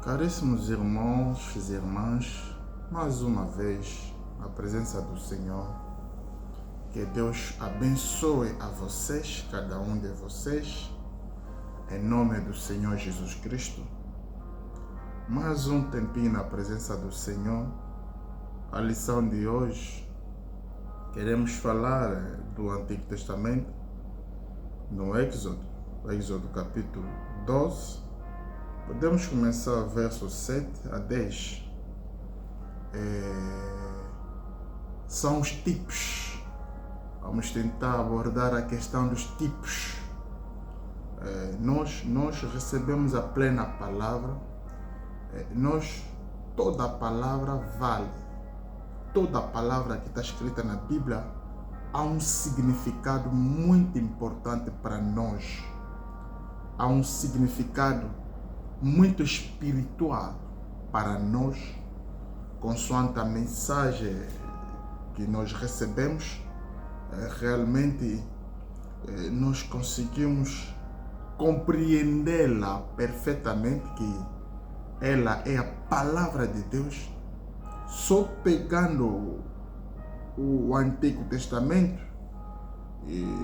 Caríssimos irmãos e irmãs, mais uma vez, na presença do Senhor, que Deus abençoe a vocês, cada um de vocês, em nome do Senhor Jesus Cristo. Mais um tempinho na presença do Senhor. A lição de hoje, queremos falar do Antigo Testamento, no Êxodo capítulo 12. Podemos começar versos 7 a 10. São os tipos. Vamos tentar abordar a questão dos tipos. Nós recebemos a plena palavra. Toda a palavra vale. Toda a palavra que está escrita na Bíblia há um significado muito importante para nós. Há um significado muito espiritual para nós, consoante a mensagem que nós recebemos. Realmente nós conseguimos compreendê-la perfeitamente, que ela é a palavra de Deus. Só pegando o Antigo Testamento,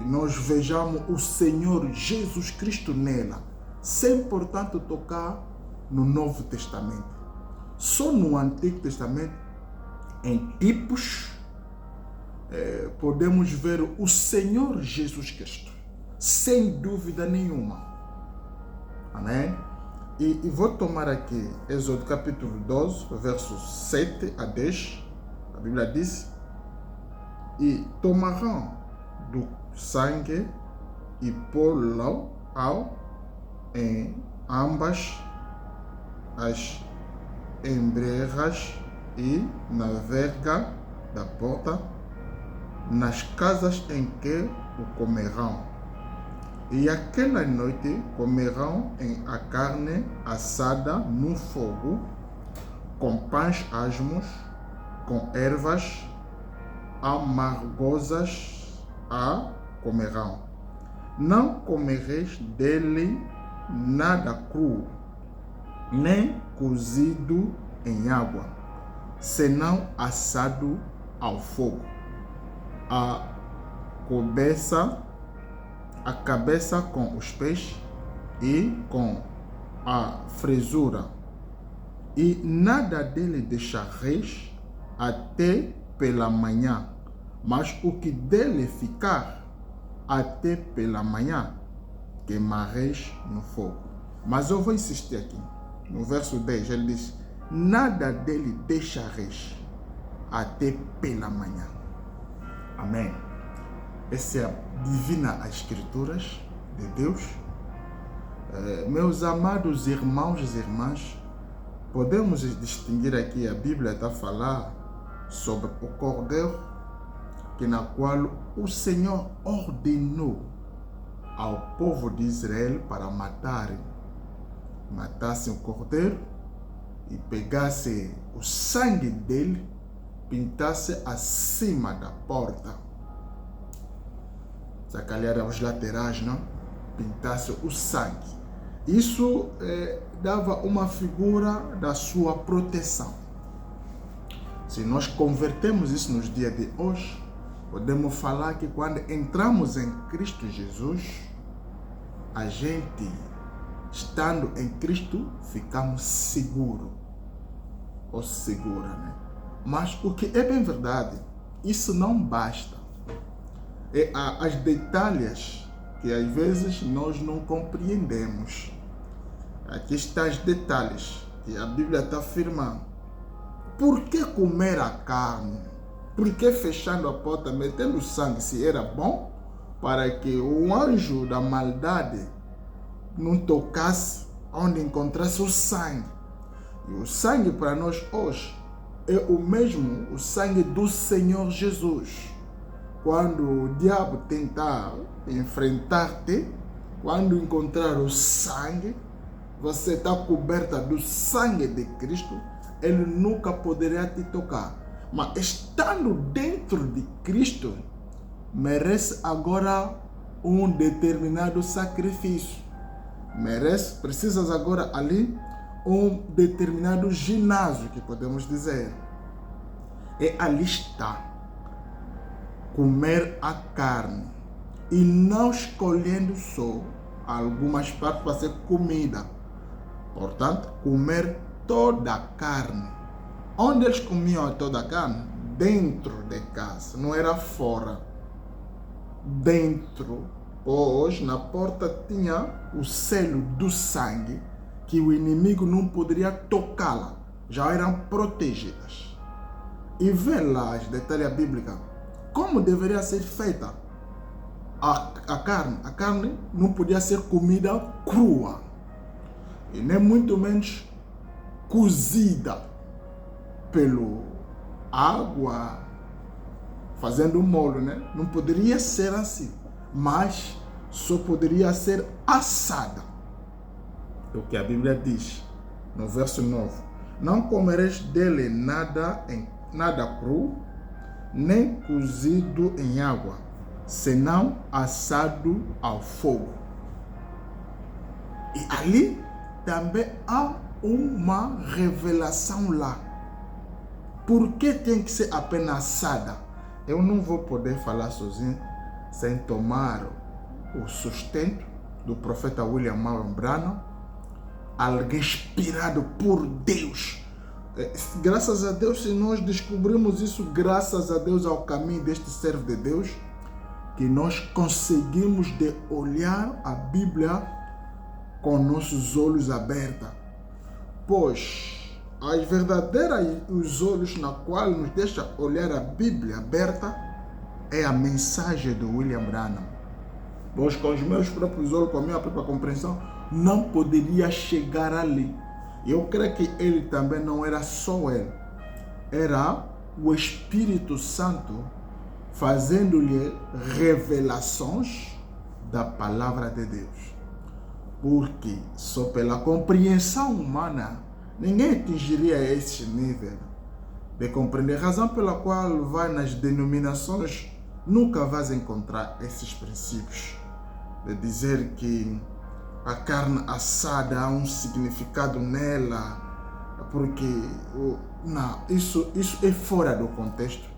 nós vejamos o Senhor Jesus Cristo nela, sem, portanto, tocar no Novo Testamento. Só no Antigo Testamento, em tipos, podemos ver o Senhor Jesus Cristo, sem dúvida nenhuma. Amém? E vou tomar aqui Êxodo capítulo 12, versos 7 a 10. A Bíblia diz: e tomarão do sangue e pô-lo em ambas as embrejas e na verga da porta, nas casas em que o comerão. E aquela noite comerão a carne assada no fogo, com pães asmos, com ervas amargosas a comerão. Não comereis dele nada cru, nem cozido em água, senão assado ao fogo. A cabeça com os pés e com a fresura, e nada dele deixareis até pela manhã, mas o que dele ficar até pela manhã queimareis no fogo. Mas eu vou insistir aqui. No verso 10 ele diz: nada dele deixareis até pela manhã. Amém. Essa é a divina Escrituras de Deus. Meus amados irmãos e irmãs, podemos distinguir aqui, a Bíblia está a falar sobre o cordeiro, que na qual o Senhor ordenou ao povo de Israel para matassem o cordeiro e pegasse o sangue dele, pintasse acima da porta, se calhar aos laterais, não? Pintasse o sangue. Isso dava uma figura da sua proteção. Se nós convertemos isso nos dias de hoje, podemos falar que quando entramos em Cristo Jesus, a gente, estando em Cristo, ficamos seguros ou segura, né? Mas o que é bem verdade, isso não basta. As detalhes que às vezes nós não compreendemos. Aqui estão os detalhes que a Bíblia está afirmando. Por que comer a carne? Por que fechando a porta, metendo sangue, se era bom? Para que o anjo da maldade não tocasse onde encontrasse o sangue. E o sangue para nós hoje é o mesmo, o sangue do Senhor Jesus. Quando o diabo tentar enfrentar-te, quando encontrar o sangue, você está coberta do sangue de Cristo, ele nunca poderá te tocar. Mas estando dentro de Cristo, merece agora um determinado sacrifício. Precisas agora ali um determinado ginásio, que podemos dizer. E ali está, comer a carne e não escolhendo só algumas partes para ser comida. Portanto, comer toda a carne. Onde eles comiam toda a carne? Dentro de casa, não era fora. Dentro, pois na porta tinha o selo do sangue, que o inimigo não poderia tocá-la, já eram protegidas. E vê lá os detalhes bíblicos, como deveria ser feita a carne. A carne não podia ser comida crua, e nem muito menos cozida pelo água, fazendo molho, né? Não poderia ser assim, mas só poderia ser assada. É o que a Bíblia diz no verso 9: não comereis dele nada cru, nem cozido em água, senão assado ao fogo. E ali também há uma revelação lá. Por que tem que ser apenas assada? Eu não vou poder falar sozinho sem tomar o sustento do profeta William Marion Branham, alguém inspirado por Deus. Graças a Deus, se nós descobrimos isso, graças a Deus, ao caminho deste servo de Deus, que nós conseguimos de olhar a Bíblia com nossos olhos abertos. Pois os verdadeiros olhos na qual nos deixa olhar a Bíblia aberta é a mensagem do William Branham. Pois com os meus próprios olhos, com a minha própria compreensão, não poderia chegar ali. Eu creio que ele também não era só ele, era o Espírito Santo fazendo-lhe revelações da palavra de Deus. Porque só pela compreensão humana ninguém atingiria esse nível de compreender, razão pela qual vai nas denominações, nunca vais encontrar esses princípios de dizer que a carne assada há um significado nela, porque não, isso é fora do contexto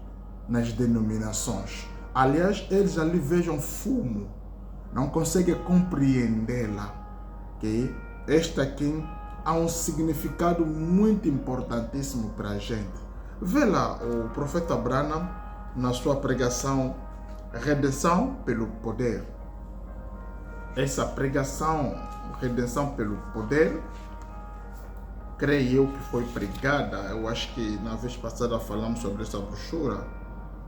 nas denominações. Aliás, eles ali vejam fumo, não conseguem compreendê-la, que esta aqui há um significado muito importantíssimo para a gente. Vê lá o profeta Branham na sua pregação Redenção pelo Poder. Essa pregação, Redenção pelo Poder, creio eu que foi pregada, eu acho que na vez passada falamos sobre essa brochura,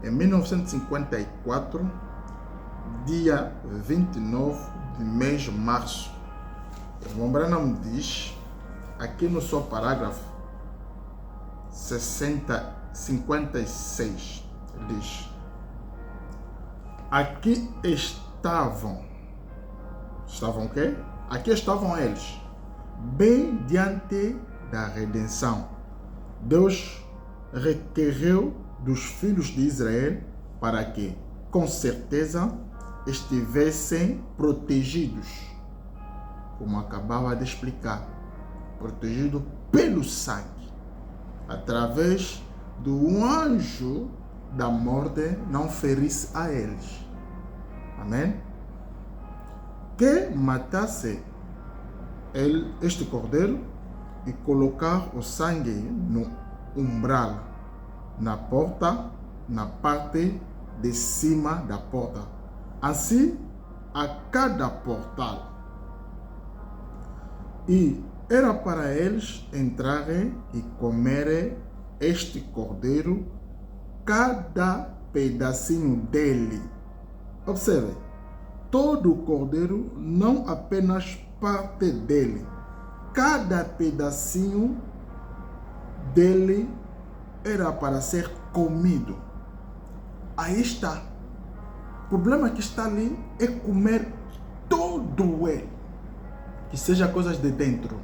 em 1954, dia 29 de mês de março. O irmão Branham diz, aqui no seu parágrafo 56, diz: aqui estavam o quê? Aqui estavam eles, bem diante da redenção. Deus requereu dos filhos de Israel para que, com certeza, estivessem protegidos, como acabava de explicar, protegido pelo sangue, através do anjo da morte não ferisse a eles. Amém? Que matasse este cordeiro e colocar o sangue no umbral, na porta, na parte de cima da porta, assim a cada portal. E era para eles entrarem e comerem este cordeiro, cada pedacinho dele. Observe, todo o cordeiro, não apenas parte dele, cada pedacinho dele era para ser comido. Aí está. O problema que está ali é comer todo ele, que seja coisas de dentro,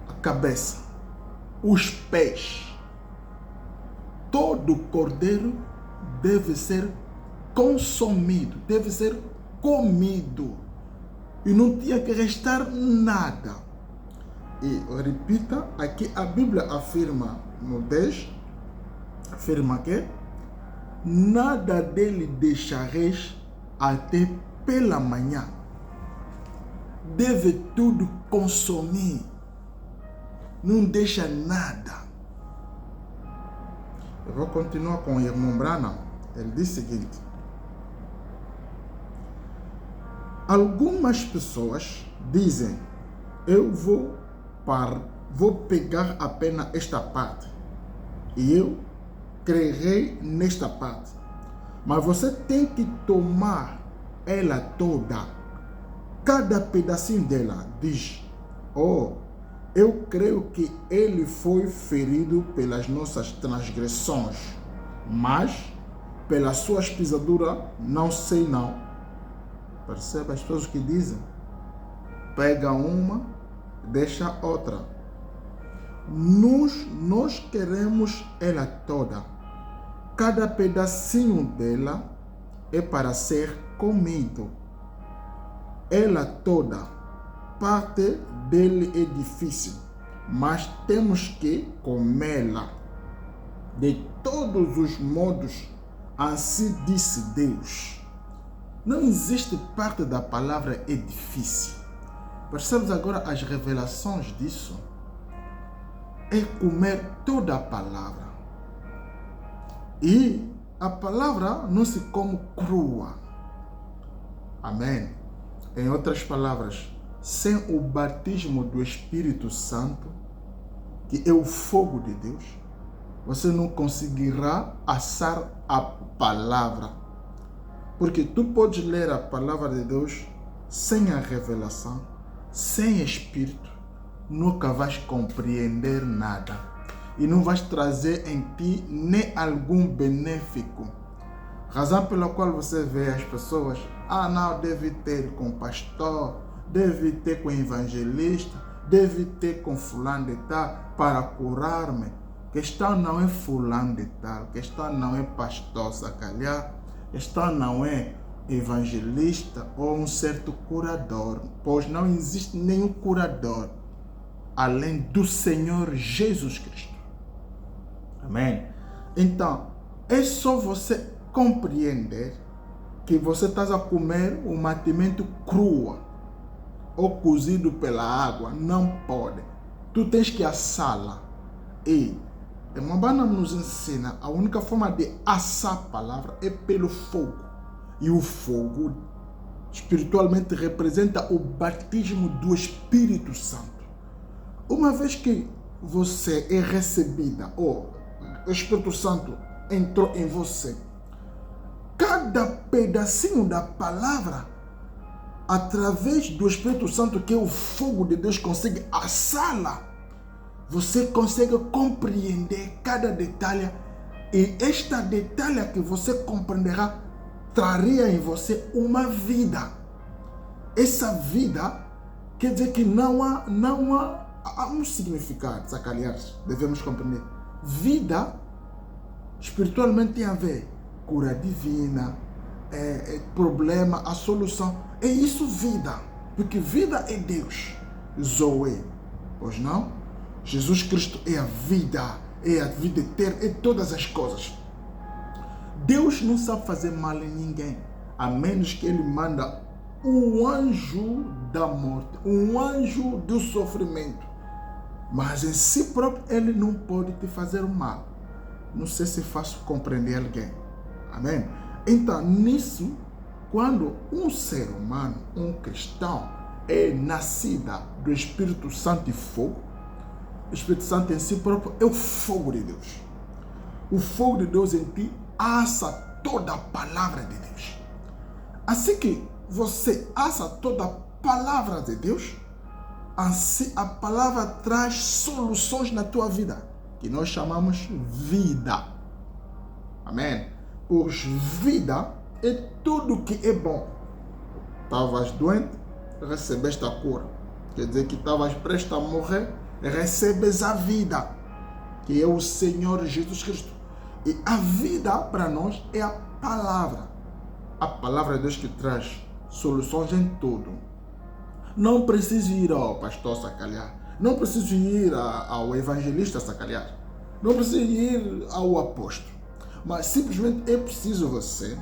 a cabeça, os pés. Todo cordeiro deve ser consumido, deve ser comido, e não tinha que restar nada. E repita, aqui a Bíblia afirma no 10, afirma que nada dele deixareis até pela manhã. Deve tudo consumir. Não deixa nada. Eu vou continuar com o irmão Branham. Ele diz o seguinte: algumas pessoas dizem, eu vou pegar apenas esta parte e eu crerei nesta parte. Mas você tem que tomar ela toda. Cada pedacinho dela diz, eu creio que ele foi ferido pelas nossas transgressões, mas pelas suas pisaduras não sei não. Percebe as pessoas que dizem? Pega uma, deixa outra. Nós queremos ela toda. Cada pedacinho dela é para ser comido. Ela toda, parte dele é difícil, mas temos que comê-la. De todos os modos, assim disse Deus. Não existe parte da palavra é difícil. Percebes agora as revelações disso? É comer toda a palavra. E a palavra não se come crua. Amém? Em outras palavras, sem o batismo do Espírito Santo, que é o fogo de Deus, você não conseguirá assar a palavra. Porque tu podes ler a palavra de Deus sem a revelação, sem Espírito, nunca vais compreender nada. E não vais trazer em ti nem algum benéfico. Razão pela qual você vê as pessoas, não, deve ter com pastor, deve ter com evangelista, deve ter com fulano de tal para curar-me. A questão não é fulano de tal, a questão não é pastor sacalhar, a questão não é evangelista ou um certo curador, pois não existe nenhum curador além do Senhor Jesus Cristo. Amém? Então, é só você compreender que você está a comer um mantimento crua ou cozido pela água. Não pode. Tu tens que assá-la. E a Mabana nos ensina a única forma de assar a palavra é pelo fogo. E o fogo espiritualmente representa o batismo do Espírito Santo. Uma vez que você é recebida, ou o Espírito Santo entrou em você, cada pedacinho da palavra, através do Espírito Santo, que é o fogo de Deus, consegue assá-la. Você consegue compreender cada detalhe, e esta detalhe que você compreenderá traria em você uma vida. Essa vida quer dizer que não há um significado, aliás, devemos compreender. Vida espiritualmente tem a ver cura divina, problema, a solução. É isso vida, porque vida é Deus. Zoe, pois não? Jesus Cristo é a vida eterna, é todas as coisas. Deus não sabe fazer mal em ninguém, a menos que Ele manda um anjo da morte, um anjo do sofrimento. Mas em si próprio Ele não pode te fazer mal. Não sei se faço compreender alguém. Amém? Então, nisso, quando um ser humano, um cristão, é nascida do Espírito Santo e fogo, o Espírito Santo em si próprio é o fogo de Deus. O fogo de Deus em ti assa toda a palavra de Deus. Assim que você assa toda a palavra de Deus, assim a palavra traz soluções na tua vida, que nós chamamos vida. Amém? Pois vida é tudo que é bom. Estavas doente, recebeste a cura. Quer dizer que estavas prestes a morrer, recebes a vida, que é o Senhor Jesus Cristo. E a vida para nós é a palavra. A palavra de Deus que traz soluções em tudo. Não preciso ir ao pastor sacalhar. Não preciso ir ao evangelista sacalhar. Não preciso ir ao apóstolo. Mas simplesmente é preciso você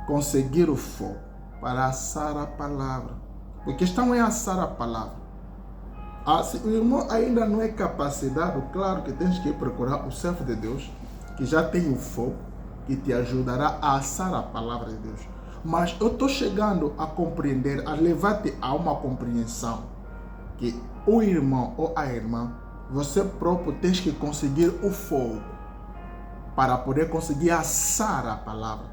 conseguir o fogo para assar a palavra. Porque a questão é assar a palavra. Se o irmão ainda não é capacitado, claro que tens que procurar o servo de Deus, que já tem o fogo, que te ajudará a assar a palavra de Deus. Mas eu estou chegando a compreender, a levar-te a uma compreensão, que o irmão ou a irmã, você próprio tens que conseguir o fogo para poder conseguir assar a palavra.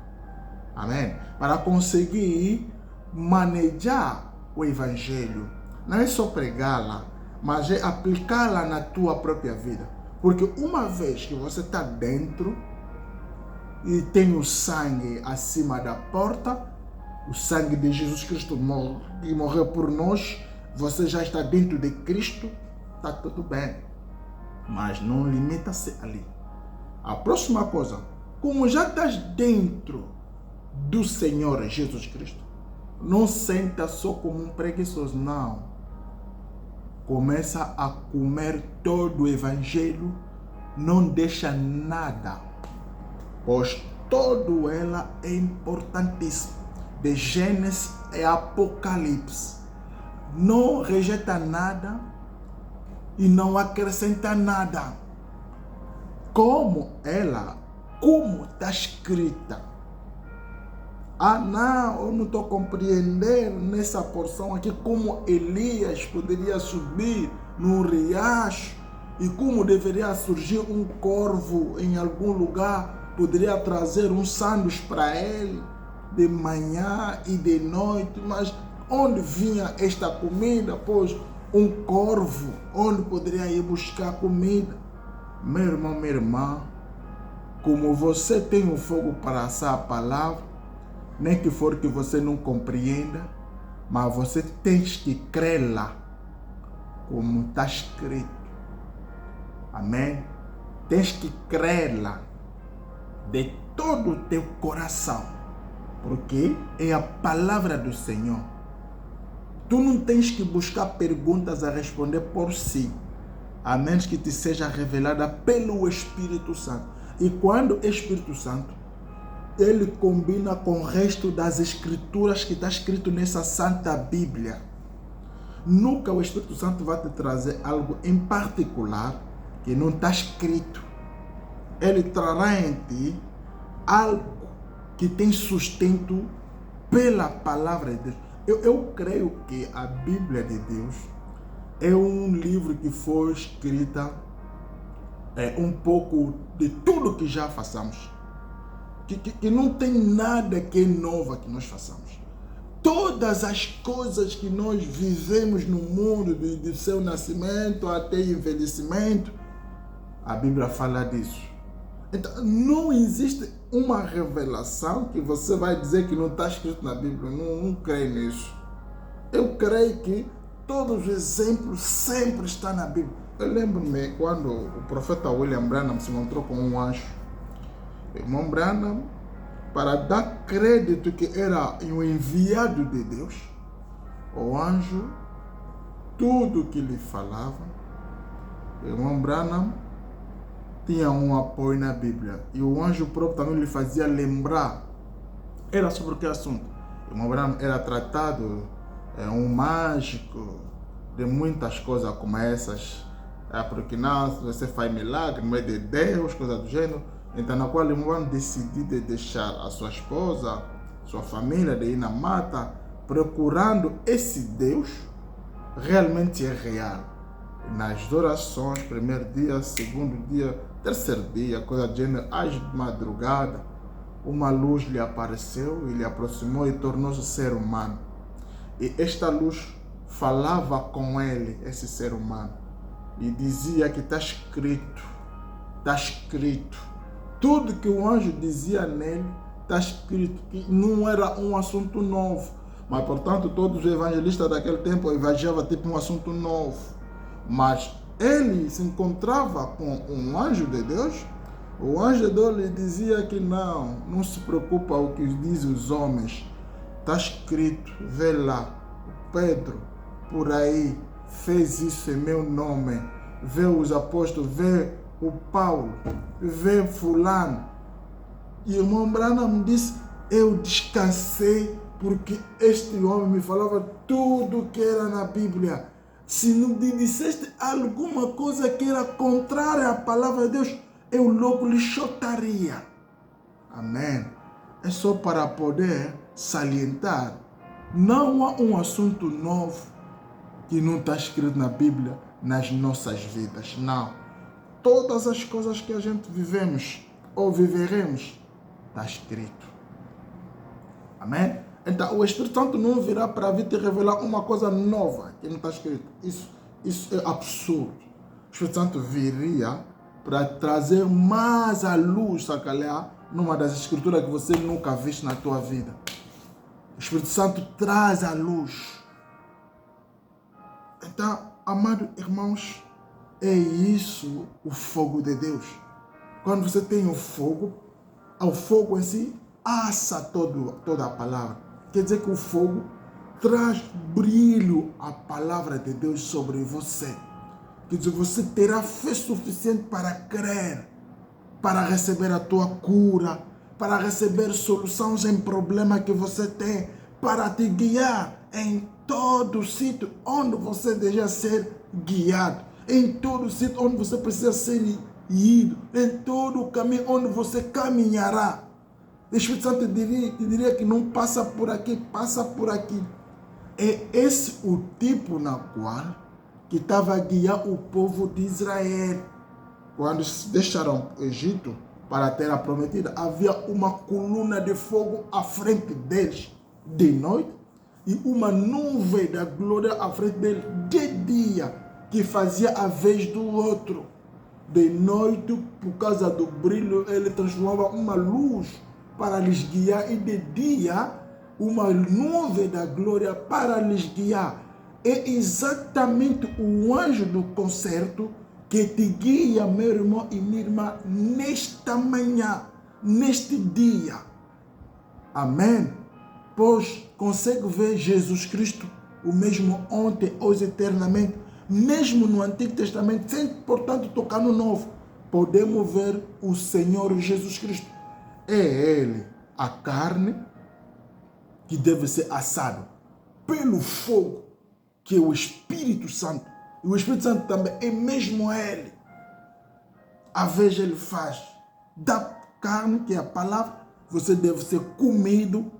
Amém? Para conseguir manejar o evangelho. Não é só pregá-la, mas é aplicá-la na tua própria vida. Porque uma vez que você está dentro e tem o sangue acima da porta, o sangue de Jesus Cristo que morreu por nós, você já está dentro de Cristo, está tudo bem. Mas não limita-se ali. A próxima coisa, como já estás dentro do Senhor Jesus Cristo, não senta só como um preguiçoso, não. Começa a comer todo o evangelho, não deixa nada, pois todo ela é importantíssimo, de Gênesis e Apocalipse. Não rejeita nada e não acrescenta nada. Como está escrita. Não, eu não estou compreendendo nessa porção aqui como Elias poderia subir num riacho e como deveria surgir um corvo em algum lugar, poderia trazer um sanduíche para ele de manhã e de noite, mas onde vinha esta comida? Pois um corvo, onde poderia ir buscar comida? Meu irmão, minha irmã, como você tem um fogo para assar a palavra, nem que for que você não compreenda, mas você tem que crer lá, como está escrito. Amém? Tens que crer lá, de todo o teu coração, porque é a palavra do Senhor. Tu não tens que buscar perguntas a responder por si, a menos que te seja revelada pelo Espírito Santo. E quando o Espírito Santo, ele combina com o resto das escrituras que está escrito nessa Santa Bíblia. Nunca o Espírito Santo vai te trazer algo em particular que não está escrito. Ele trará em ti algo que tem sustento pela palavra de Deus. Eu creio que a Bíblia de Deus é um livro que foi escrita um pouco de tudo que já façamos. Que não tem nada que é novo que nós façamos. Todas as coisas que nós vivemos no mundo, de seu nascimento até envelhecimento, a Bíblia fala disso. Então, não existe uma revelação que você vai dizer que não está escrito na Bíblia. Não creio nisso. Eu creio que todos os exemplos sempre estão na Bíblia. Eu lembro-me quando o profeta William Branham se encontrou com um anjo. Irmão Branham, para dar crédito que era o enviado de Deus, o anjo, tudo que lhe falava, irmão Branham tinha um apoio na Bíblia. E o anjo próprio também lhe fazia lembrar. Era sobre que assunto? Irmão Branham era tratado, um mágico, de muitas coisas como essas. Porque não, você faz milagre, não é de Deus, coisa do gênero. Então, na qual o irmão decidiu de deixar a sua esposa, sua família, de ir na mata, procurando esse Deus, realmente é real. Nas orações, primeiro dia, segundo dia, terceiro dia, coisa do gênero, às madrugada, uma luz lhe apareceu, ele aproximou e tornou-se ser humano. E esta luz falava com ele, esse ser humano, e dizia que está escrito. Tudo que o anjo dizia nele está escrito, que não era um assunto novo. Mas, portanto, todos os evangelistas daquele tempo evangelizavam tipo um assunto novo. Mas ele se encontrava com um anjo de Deus. O anjo de Deus lhe dizia que não se preocupa o que dizem os homens. Está escrito, vê lá, Pedro, por aí, fez isso em meu nome. Vê os apóstolos, vê o Paulo, vê fulano. E o irmão Branham disse, eu descansei porque este homem me falava tudo que era na Bíblia. Se não me disseste alguma coisa que era contrária à palavra de Deus, eu logo lhe chotaria. Amém. É só para poder salientar. Não há um assunto novo que não está escrito na Bíblia nas nossas vidas. Não. Todas as coisas que a gente vivemos ou viveremos, está escrito. Amém? Então o Espírito Santo não virá para vir te revelar uma coisa nova que não está escrito. Isso é absurdo. O Espírito Santo viria para trazer mais à luz, sacalhar, numa das escrituras que você nunca viste na tua vida. O Espírito Santo traz à luz. Então, amados irmãos, é isso o fogo de Deus. Quando você tem o fogo em si assa toda a palavra. Quer dizer que o fogo traz brilho à palavra de Deus sobre você. Quer dizer, você terá fé suficiente para crer, para receber a tua cura, para receber soluções em problemas que você tem, para te guiar em todo sítio onde você deseja ser guiado, em todo sítio onde você precisa ser ido, em todo o caminho onde você caminhará. O Espírito Santo diria que não passa por aqui, passa por aqui. É esse o tipo na qual que estava a guiar o povo de Israel. Quando deixaram o Egito para a terra prometida, havia uma coluna de fogo à frente deles de noite e uma nuvem da glória à frente deles de dia, que fazia a vez do outro. De noite, por causa do brilho, ele transformava uma luz para lhes guiar, e de dia, uma nuvem da glória para lhes guiar. É exatamente o anjo do concerto que te guia, meu irmão e minha irmã, nesta manhã, neste dia. Amém? Pois consegue ver Jesus Cristo, o mesmo ontem, hoje, eternamente, mesmo no Antigo Testamento, sem, portanto, tocar no Novo. Podemos ver o Senhor Jesus Cristo. É Ele a carne que deve ser assada pelo fogo, que é o Espírito Santo. E o Espírito Santo também é mesmo Ele. A vez Ele faz da carne, que é a palavra, você deve ser comido,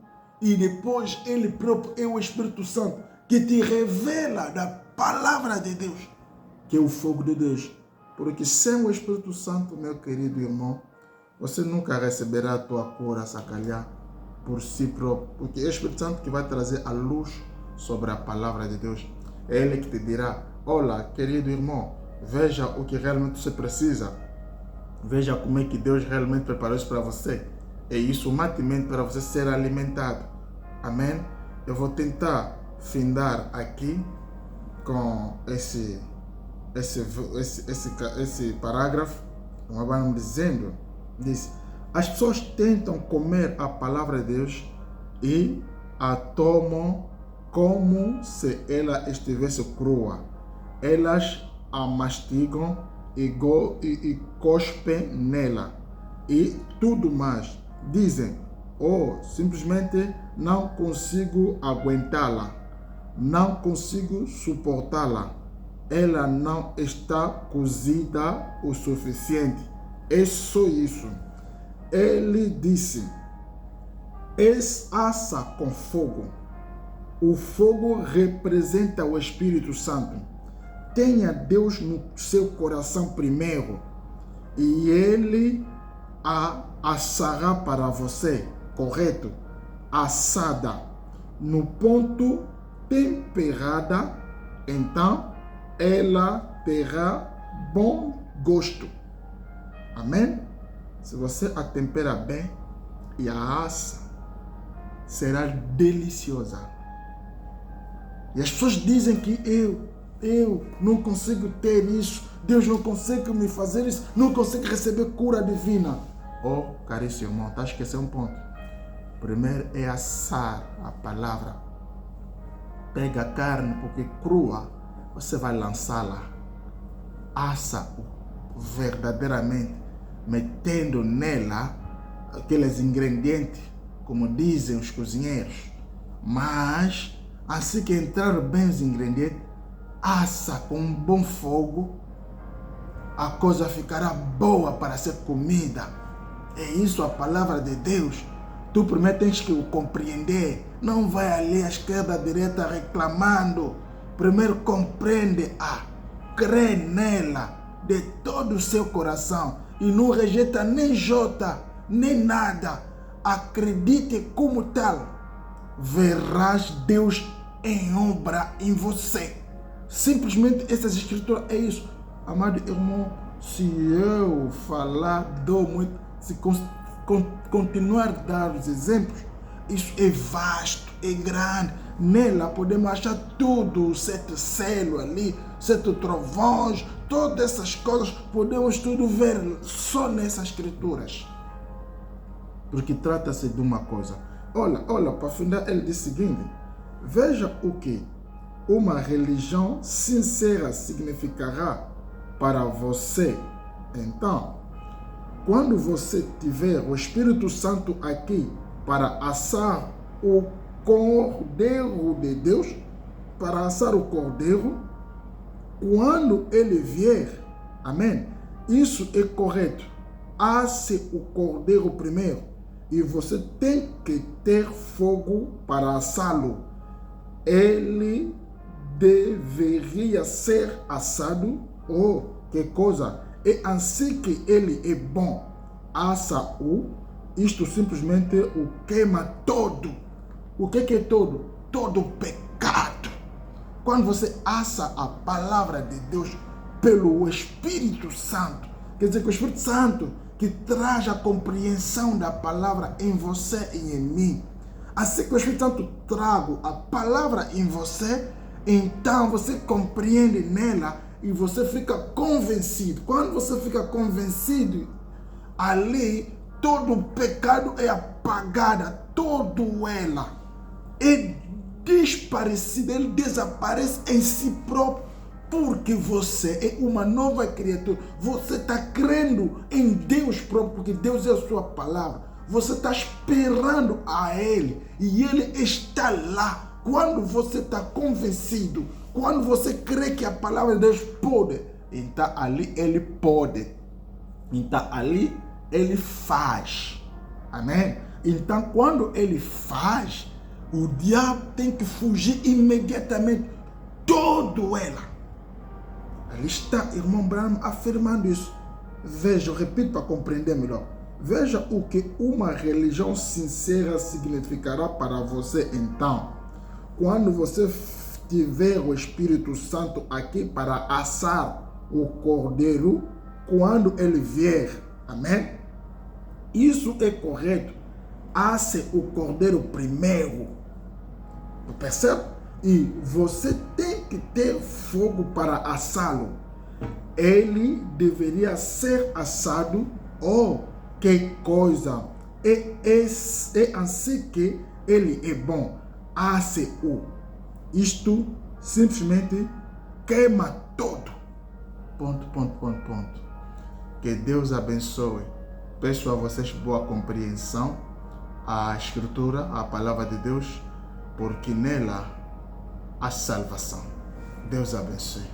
e depois Ele próprio é o Espírito Santo que te revela da palavra de Deus, que é o fogo de Deus. Porque sem o Espírito Santo, meu querido irmão, você nunca receberá a tua cura, sacalhar, por si próprio. Porque é o Espírito Santo que vai trazer a luz sobre a palavra de Deus. É Ele que te dirá, olha, querido irmão, veja o que realmente você precisa. Veja como é que Deus realmente preparou isso para você. É isso, matematiquamente, para você ser alimentado. Amém? Eu vou tentar findar aqui com esse parágrafo. Vamos dizendo, diz, as pessoas tentam comer a palavra de Deus e a tomam como se ela estivesse crua. Elas a mastigam e cospem nela e tudo mais. Dizem, simplesmente não consigo aguentá-la, não consigo suportá-la. Ela não está cozida o suficiente. É só isso. Ele disse, assa com fogo. O fogo representa o Espírito Santo. Tenha Deus no seu coração primeiro e Ele a assará para você, correto? Assada, no ponto temperada, então ela terá bom gosto. Amém? Se você a tempera bem e a assa, será deliciosa. E as pessoas dizem que eu não consigo ter isso, Deus não consegue me fazer isso, não consigo receber cura divina. Caríssimo irmão, está a esquecer um ponto. Primeiro é assar a palavra. Pega a carne, porque crua você vai lançá-la. Assa verdadeiramente, metendo nela aqueles ingredientes, como dizem os cozinheiros. Mas, assim que entrar bem os ingredientes, assa com um bom fogo, a coisa ficará boa para ser comida. É isso a palavra de Deus. Tu primeiro tens que o compreender. Não vai ali à esquerda, à direita reclamando. Primeiro compreende-a, crê nela de todo o seu coração e não rejeita nem jota, nem nada. Acredite como tal. Verás Deus em obra em você. Simplesmente essas escrituras é isso. Amado irmão, se eu falar, dou muito, se continuar a dar os exemplos, isso é vasto, é grande. Nela podemos achar tudo, 7 selos ali, 7 trovões, todas essas coisas, podemos tudo ver só nessas escrituras. Porque trata-se de uma coisa. Olha, para finalizar, ele diz o seguinte: veja o que uma religião sincera significará para você. Então, quando você tiver o Espírito Santo aqui para assar o Cordeiro de Deus, para assar o Cordeiro, quando ele vier, amém? Isso é correto. Asse o Cordeiro primeiro e você tem que ter fogo para assá-lo. Ele deveria ser assado. Oh, que coisa! É assim que ele é bom. Assa-o. Isto simplesmente o queima todo. O que é todo? Todo pecado. Quando você assa a palavra de Deus pelo Espírito Santo, quer dizer que o Espírito Santo que traz a compreensão da palavra em você e em mim. Assim que o Espírito Santo traga a palavra em você, então você compreende nela e você fica convencido. Quando você fica convencido, ali todo o pecado é apagado, todo ela é desparecido, ele desaparece em si próprio, porque você é uma nova criatura. Você está crendo em Deus próprio, porque Deus é a sua palavra. Você está esperando a Ele e Ele está lá. Quando você está convencido, quando você crê que a palavra de Deus pode, então ali Ele pode. Então ali Ele faz. Amém? Então quando Ele faz, o diabo tem que fugir imediatamente. Todo ela. Ali está, irmão Branham, afirmando isso. Veja, eu repito para compreender melhor. Veja o que uma religião sincera significará para você então. Quando você tiver o Espírito Santo aqui para assar o Cordeiro, quando ele vier, amém? Isso é correto. Asse o Cordeiro primeiro. Percebe? E você tem que ter fogo para assá-lo. Ele deveria ser assado. Oh, que coisa! É assim que ele é bom. Asse-o. Isto simplesmente queima todo. Ponto. Que Deus abençoe. Peço a vocês boa compreensão à Escritura, à Palavra de Deus, porque nela há salvação. Deus abençoe.